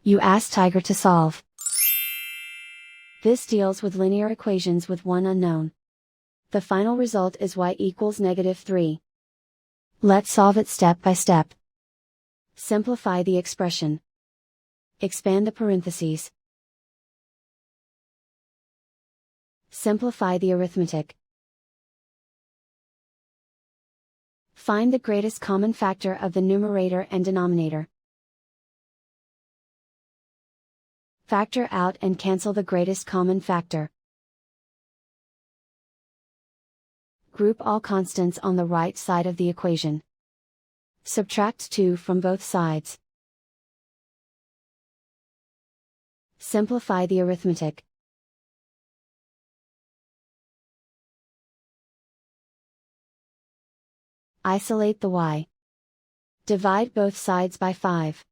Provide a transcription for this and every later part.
You ask Tiger to solve. This deals with linear equations with one unknown. The final result is y equals -3. Let's solve it step by step. Simplify the expression. Expand the parentheses. Simplify the arithmetic. Find the greatest common factor of the numerator and denominator. Factor out and cancel the greatest common factor. Group all constants on the right side of the equation. Subtract 2 from both sides. Simplify the arithmetic. Isolate the y. Divide both sides by 5.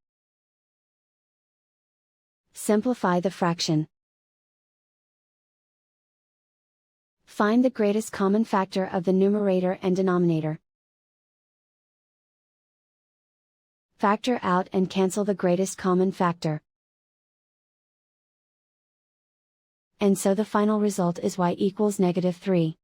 Simplify the fraction. Find the greatest common factor of the numerator and denominator. Factor out and cancel the greatest common factor. And so the final result is y equals -3.